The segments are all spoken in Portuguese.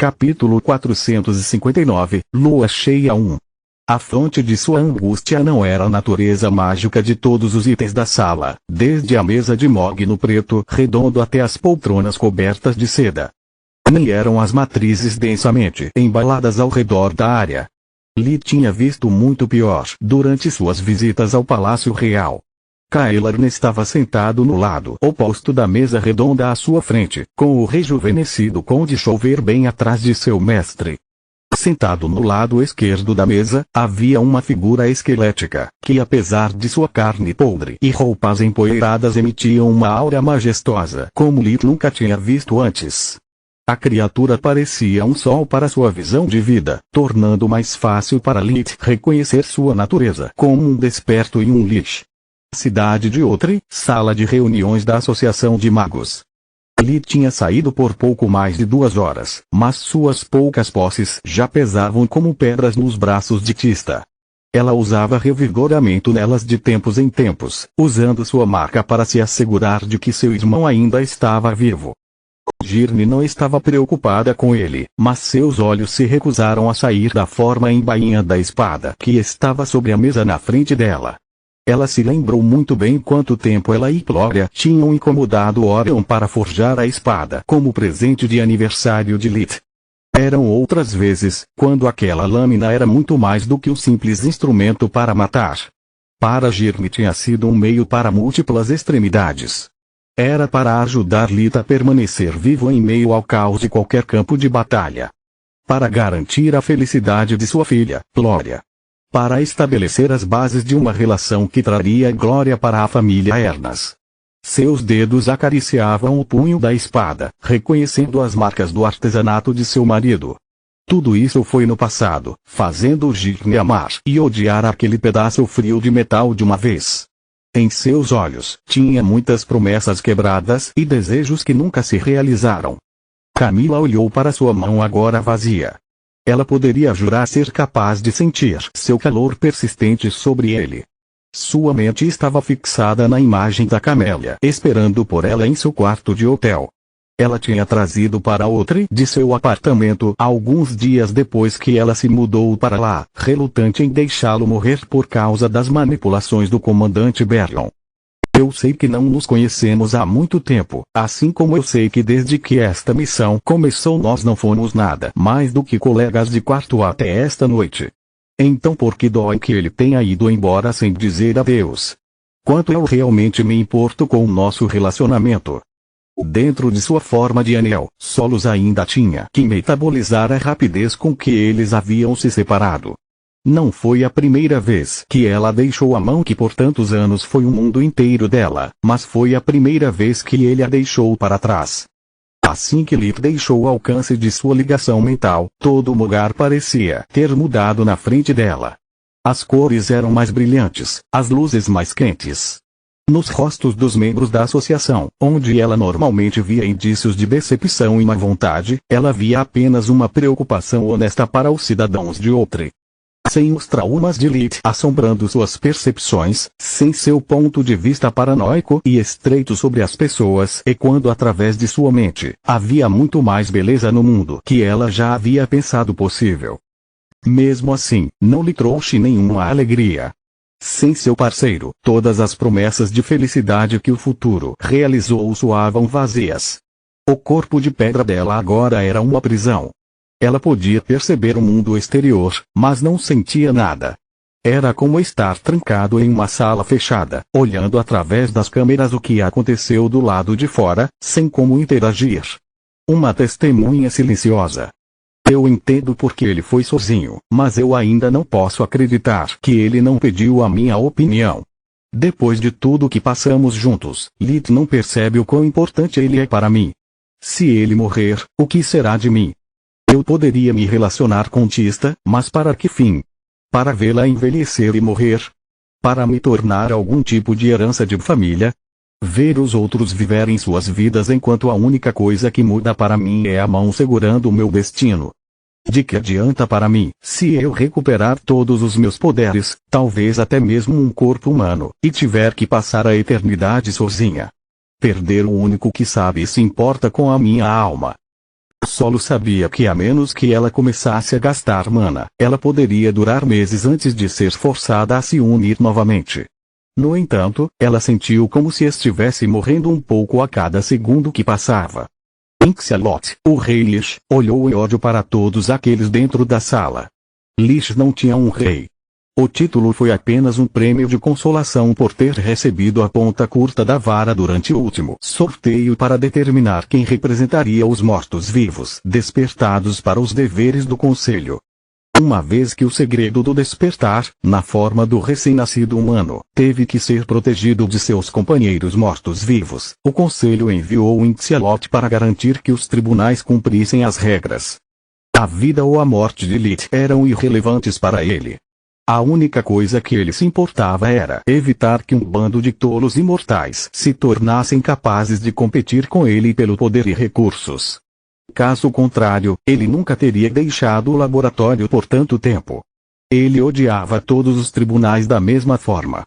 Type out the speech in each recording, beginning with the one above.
Capítulo 459, Lua Cheia 1. A fonte de sua angústia não era a natureza mágica de todos os itens da sala, desde a mesa de mogno preto redondo até as poltronas cobertas de seda. Nem eram as matrizes densamente embaladas ao redor da área. Lee tinha visto muito pior durante suas visitas ao Palácio Real. Kaelarn estava sentado no lado oposto da mesa redonda à sua frente, com o rejuvenescido Conde Chover bem atrás de seu mestre. Sentado no lado esquerdo da mesa, havia uma figura esquelética, que apesar de sua carne podre e roupas empoeiradas emitiam uma aura majestosa como Lee nunca tinha visto antes. A criatura parecia um sol para sua visão de vida, tornando mais fácil para Lee reconhecer sua natureza como um desperto e um lich. Cidade de Outri, sala de reuniões da Associação de Magos. Lee tinha saído por pouco mais de 2 horas, mas suas poucas posses já pesavam como pedras nos braços de Tista. Ela usava revigoramento nelas de tempos em tempos, usando sua marca para se assegurar de que seu irmão ainda estava vivo. Girne não estava preocupada com ele, mas seus olhos se recusaram a sair da forma embainha da espada que estava sobre a mesa na frente dela. Ela se lembrou muito bem quanto tempo ela e Gloria tinham incomodado Orion para forjar a espada como presente de aniversário de Lith. Eram outras vezes, quando aquela lâmina era muito mais do que um simples instrumento para matar. Para Girne tinha sido um meio para múltiplas extremidades. Era para ajudar Lith a permanecer vivo em meio ao caos de qualquer campo de batalha. Para garantir a felicidade de sua filha, Gloria. Para estabelecer as bases de uma relação que traria glória para a família Ernas. Seus dedos acariciavam o punho da espada, reconhecendo as marcas do artesanato de seu marido. Tudo isso foi no passado, fazendo Girne amar e odiar aquele pedaço frio de metal de uma vez. Em seus olhos, tinha muitas promessas quebradas e desejos que nunca se realizaram. Camila olhou para sua mão agora vazia. Ela poderia jurar ser capaz de sentir seu calor persistente sobre ele. Sua mente estava fixada na imagem da Camélia esperando por ela em seu quarto de hotel. Ela tinha trazido para Outri de seu apartamento alguns dias depois que ela se mudou para lá, relutante em deixá-lo morrer por causa das manipulações do comandante Berlon. Eu sei que não nos conhecemos há muito tempo, assim como eu sei que desde que esta missão começou nós não fomos nada mais do que colegas de quarto até esta noite. Então por que dói que ele tenha ido embora sem dizer adeus? Quanto eu realmente me importo com o nosso relacionamento? Dentro de sua forma de anel, Solos ainda tinha que metabolizar a rapidez com que eles haviam se separado. Não foi a primeira vez que ela deixou a mão que por tantos anos foi o mundo inteiro dela, mas foi a primeira vez que ele a deixou para trás. Assim que Lee deixou o alcance de sua ligação mental, todo o lugar parecia ter mudado na frente dela. As cores eram mais brilhantes, as luzes mais quentes. Nos rostos dos membros da associação, onde ela normalmente via indícios de decepção e má vontade, ela via apenas uma preocupação honesta para os cidadãos de Outri. Sem os traumas de Lith assombrando suas percepções, sem seu ponto de vista paranoico e estreito sobre as pessoas e quando através de sua mente, havia muito mais beleza no mundo que ela já havia pensado possível. Mesmo assim, não lhe trouxe nenhuma alegria. Sem seu parceiro, todas as promessas de felicidade que o futuro realizou soavam vazias. O corpo de pedra dela agora era uma prisão. Ela podia perceber o mundo exterior, mas não sentia nada. Era como estar trancado em uma sala fechada, olhando através das câmeras o que aconteceu do lado de fora, sem como interagir. Uma testemunha silenciosa. Eu entendo porque ele foi sozinho, mas eu ainda não posso acreditar que ele não pediu a minha opinião. Depois de tudo que passamos juntos, Lith não percebe o quão importante ele é para mim. Se ele morrer, o que será de mim? Eu poderia me relacionar com Tista, mas para que fim? Para vê-la envelhecer e morrer? Para me tornar algum tipo de herança de família? Ver os outros viverem suas vidas enquanto a única coisa que muda para mim é a mão segurando o meu destino. De que adianta para mim, se eu recuperar todos os meus poderes, talvez até mesmo um corpo humano, e tiver que passar a eternidade sozinha? Perder o único que sabe e se importa com a minha alma. Solo sabia que a menos que ela começasse a gastar mana, ela poderia durar meses antes de ser forçada a se unir novamente. No entanto, ela sentiu como se estivesse morrendo um pouco a cada segundo que passava. Inxialot, o rei Lish, olhou em ódio para todos aqueles dentro da sala. Lish não tinha um rei. O título foi apenas um prêmio de consolação por ter recebido a ponta curta da vara durante o último sorteio para determinar quem representaria os mortos-vivos despertados para os deveres do conselho. Uma vez que o segredo do despertar, na forma do recém-nascido humano, teve que ser protegido de seus companheiros mortos-vivos, o conselho enviou Inxialot para garantir que os tribunais cumprissem as regras. A vida ou a morte de Lith eram irrelevantes para ele. A única coisa que ele se importava era evitar que um bando de tolos imortais se tornassem capazes de competir com ele pelo poder e recursos. Caso contrário, ele nunca teria deixado o laboratório por tanto tempo. Ele odiava todos os tribunais da mesma forma.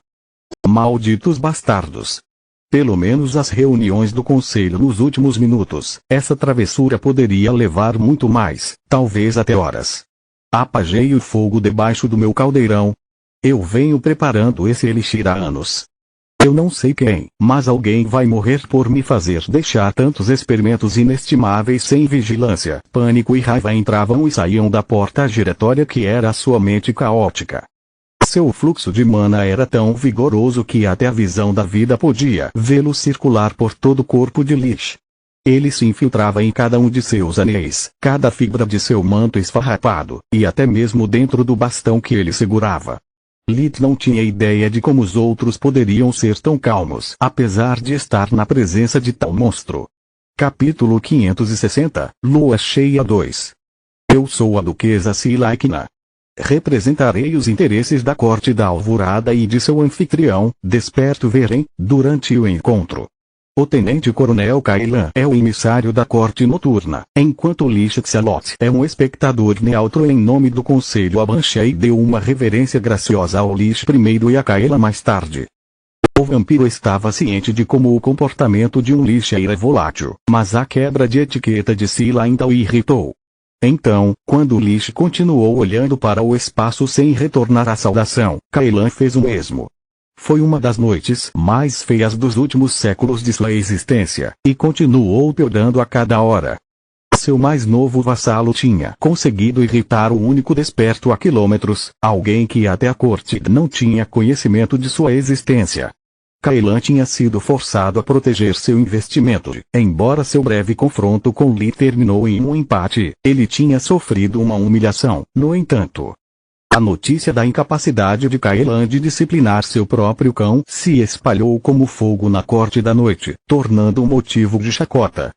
Malditos bastardos! Pelo menos as reuniões do conselho nos últimos minutos, essa travessura poderia levar muito mais, talvez até horas. Apaguei o fogo debaixo do meu caldeirão. Eu venho preparando esse elixir há anos. Eu não sei quem, mas alguém vai morrer por me fazer deixar tantos experimentos inestimáveis sem vigilância. Pânico e raiva entravam e saíam da porta giratória que era a sua mente caótica. Seu fluxo de mana era tão vigoroso que até a visão da vida podia vê-lo circular por todo o corpo de Lish. Ele se infiltrava em cada um de seus anéis, cada fibra de seu manto esfarrapado, e até mesmo dentro do bastão que ele segurava. Lith não tinha ideia de como os outros poderiam ser tão calmos, apesar de estar na presença de tal monstro. Capítulo 560, Lua Cheia 2. Eu sou a Duquesa Silaikna. Representarei os interesses da corte da Alvorada e de seu anfitrião, Desperto Veren, durante o encontro. O tenente-coronel Kailan é o emissário da corte noturna, enquanto Lish Xialot é um espectador neutro em nome do conselho. Abanshai deu uma reverência graciosa ao Lish primeiro e a Kailan mais tarde. O vampiro estava ciente de como o comportamento de um Lish era volátil, mas a quebra de etiqueta de Sila ainda o irritou. Então, quando Lish continuou olhando para o espaço sem retornar à saudação, Kailan fez o mesmo. Foi uma das noites mais feias dos últimos séculos de sua existência, e continuou piorando a cada hora. Seu mais novo vassalo tinha conseguido irritar o único desperto a quilômetros, alguém que até a corte não tinha conhecimento de sua existência. Kailan tinha sido forçado a proteger seu investimento. Embora seu breve confronto com Lee terminou em um empate, ele tinha sofrido uma humilhação. No entanto, a notícia da incapacidade de Kailan de disciplinar seu próprio cão se espalhou como fogo na corte da noite, tornando um motivo de chacota.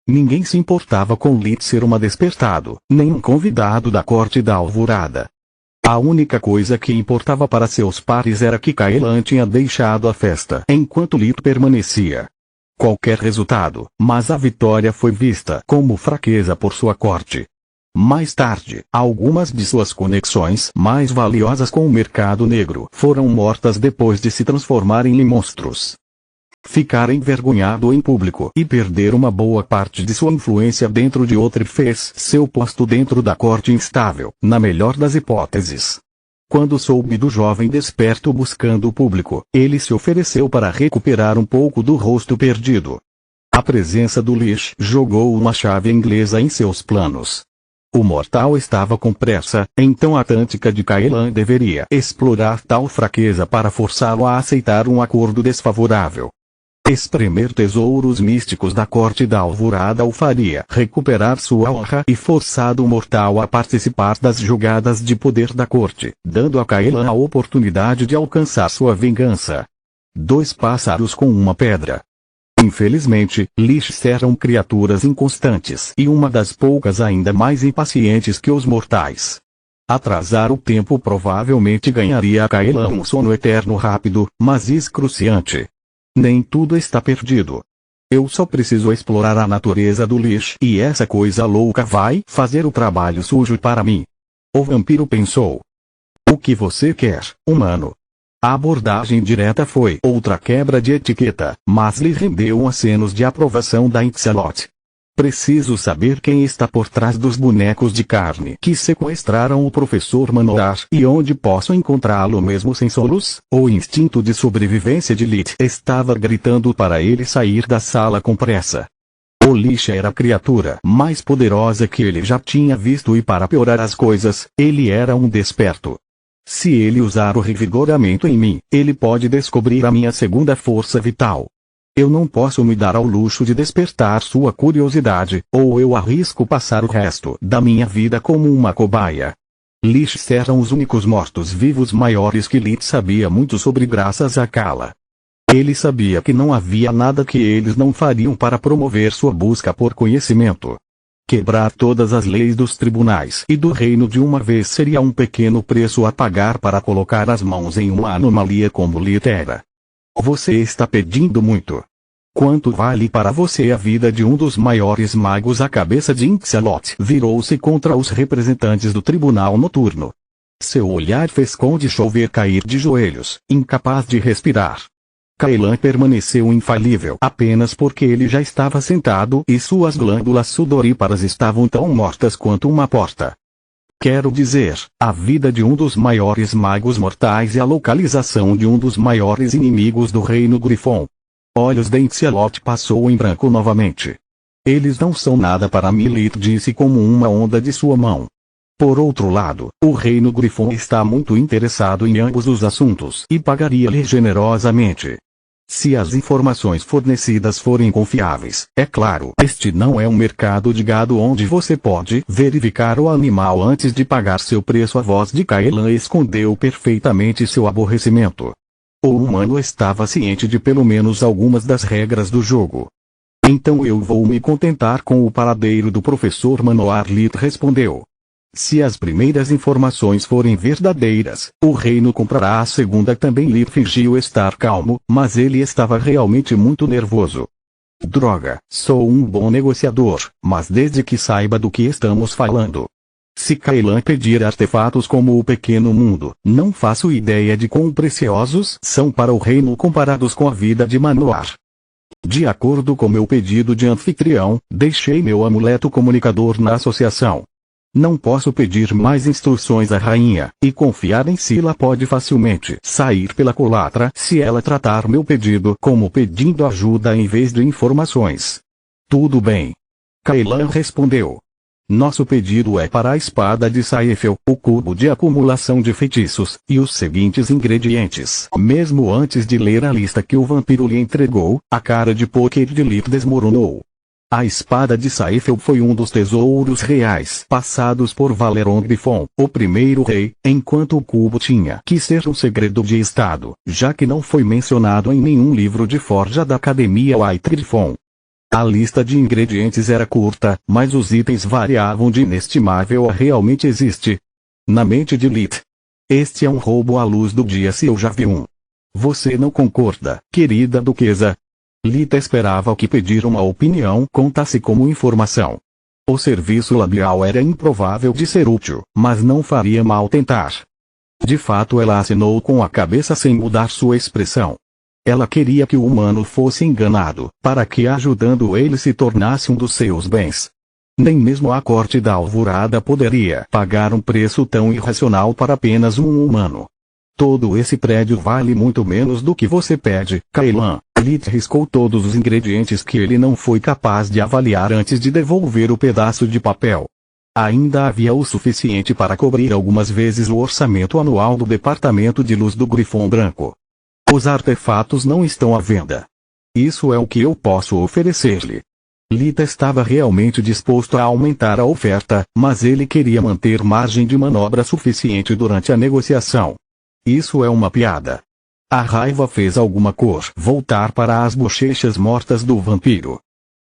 Ninguém se importava com Lee ser uma despertado, nem um convidado da corte da Alvorada. A única coisa que importava para seus pares era que Kailan tinha deixado a festa enquanto Lee permanecia. Qualquer resultado, mas a vitória foi vista como fraqueza por sua corte. Mais tarde, algumas de suas conexões mais valiosas com o mercado negro foram mortas depois de se transformarem em monstros. Ficar envergonhado em público e perder uma boa parte de sua influência dentro de outra fez seu posto dentro da corte instável, na melhor das hipóteses. Quando soube do jovem desperto buscando o público, ele se ofereceu para recuperar um pouco do rosto perdido. A presença do Lish jogou uma chave inglesa em seus planos. O mortal estava com pressa, então a tática de Kailan deveria explorar tal fraqueza para forçá-lo a aceitar um acordo desfavorável. Espremer tesouros místicos da corte da Alvorada o faria recuperar sua honra e forçado o mortal a participar das jogadas de poder da corte, dando a Kailan a oportunidade de alcançar sua vingança. 2 pássaros com uma pedra. Infelizmente, Lish eram criaturas inconstantes e uma das poucas ainda mais impacientes que os mortais. Atrasar o tempo provavelmente ganharia a Kailan um sono eterno rápido, mas excruciante. Nem tudo está perdido. Eu só preciso explorar a natureza do Lish e essa coisa louca vai fazer o trabalho sujo para mim. O vampiro pensou. O que você quer, humano? A abordagem direta foi outra quebra de etiqueta, mas lhe rendeu acenos de aprovação da Inxialot. Preciso saber quem está por trás dos bonecos de carne que sequestraram o professor Manoar e onde posso encontrá-lo mesmo sem solos. O instinto de sobrevivência de Lit estava gritando para ele sair da sala com pressa. O Lixa era a criatura mais poderosa que ele já tinha visto e, para piorar as coisas, ele era um desperto. Se ele usar o revigoramento em mim, ele pode descobrir a minha segunda força vital. Eu não posso me dar ao luxo de despertar sua curiosidade, ou eu arrisco passar o resto da minha vida como uma cobaia. Lich eram os únicos mortos-vivos maiores que Lit sabia muito sobre graças a Kala. Ele sabia que não havia nada que eles não fariam para promover sua busca por conhecimento. Quebrar todas as leis dos tribunais e do reino de uma vez seria um pequeno preço a pagar para colocar as mãos em uma anomalia como Lit era. Você está pedindo muito. Quanto vale para você a vida de um dos maiores magos? A cabeça de Inxalot virou-se contra os representantes do tribunal noturno. Seu olhar fez Conde Chover cair de joelhos, incapaz de respirar. Kailan permaneceu infalível apenas porque ele já estava sentado e suas glândulas sudoríparas estavam tão mortas quanto uma porta. Quero dizer, a vida de um dos maiores magos mortais e a localização de um dos maiores inimigos do reino Grifon. Olhos de Inxalot passou em branco novamente. Eles não são nada para mim, Lit disse como uma onda de sua mão. Por outro lado, o reino Grifon está muito interessado em ambos os assuntos e pagaria-lhe generosamente. Se as informações fornecidas forem confiáveis, é claro. Este não é um mercado de gado onde você pode verificar o animal antes de pagar seu preço. A voz de Kailan escondeu perfeitamente seu aborrecimento. O humano estava ciente de pelo menos algumas das regras do jogo. Então eu vou me contentar com o paradeiro do professor Manoar, Lit respondeu. Se as primeiras informações forem verdadeiras, o reino comprará a segunda também. Lit fingiu estar calmo, mas ele estava realmente muito nervoso. Droga, sou um bom negociador, mas desde que saiba do que estamos falando. Se Kailan pedir artefatos como o Pequeno Mundo, não faço ideia de quão preciosos são para o reino comparados com a vida de Manoar. De acordo com meu pedido de anfitrião, deixei meu amuleto comunicador na associação. Não posso pedir mais instruções à rainha, e confiar em Sila pode facilmente sair pela culatra se ela tratar meu pedido como pedindo ajuda em vez de informações. Tudo bem. Kailan respondeu. Nosso pedido é para a espada de Saefel, o cubo de acumulação de feitiços, e os seguintes ingredientes. Mesmo antes de ler a lista que o vampiro lhe entregou, a cara de pôquer de Lit desmoronou. A espada de Saefel foi um dos tesouros reais passados por Valeron Grifon, o primeiro rei, enquanto o cubo tinha que ser um segredo de estado, já que não foi mencionado em nenhum livro de forja da Academia White Grifon. A lista de ingredientes era curta, mas os itens variavam de inestimável a realmente existe. Na mente de Lit. Este é um roubo à luz do dia se eu já vi um. Você não concorda, querida duquesa? Lit esperava que pedir uma opinião contasse como informação. O serviço labial era improvável de ser útil, mas não faria mal tentar. De fato, ela assinou com a cabeça sem mudar sua expressão. Ela queria que o humano fosse enganado, para que ajudando ele se tornasse um dos seus bens. Nem mesmo a corte da Alvorada poderia pagar um preço tão irracional para apenas um humano. Todo esse prédio vale muito menos do que você pede, Kailan. Lit riscou todos os ingredientes que ele não foi capaz de avaliar antes de devolver o pedaço de papel. Ainda havia o suficiente para cobrir algumas vezes o orçamento anual do Departamento de Luz do Grifon Branco. Os artefatos não estão à venda. Isso é o que eu posso oferecer-lhe. Lit estava realmente disposto a aumentar a oferta, mas ele queria manter margem de manobra suficiente durante a negociação. Isso é uma piada. A raiva fez alguma cor voltar para as bochechas mortas do vampiro.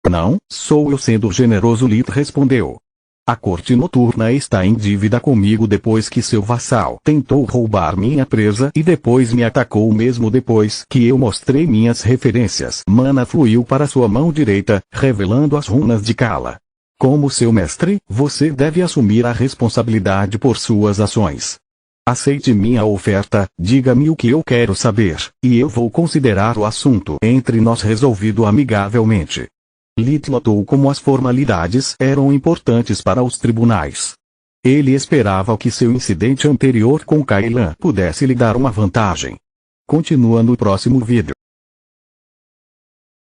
Não, sou eu sendo generoso, Lit respondeu. A corte noturna está em dívida comigo depois que seu vassal tentou roubar minha presa e depois me atacou mesmo depois que eu mostrei minhas referências. Mana fluiu para sua mão direita, revelando as runas de Kala. Como seu mestre, você deve assumir a responsabilidade por suas ações. Aceite minha oferta, diga-me o que eu quero saber, e eu vou considerar o assunto entre nós resolvido amigavelmente. Lit notou como as formalidades eram importantes para os tribunais. Ele esperava que seu incidente anterior com Kailan pudesse lhe dar uma vantagem. Continua no próximo vídeo.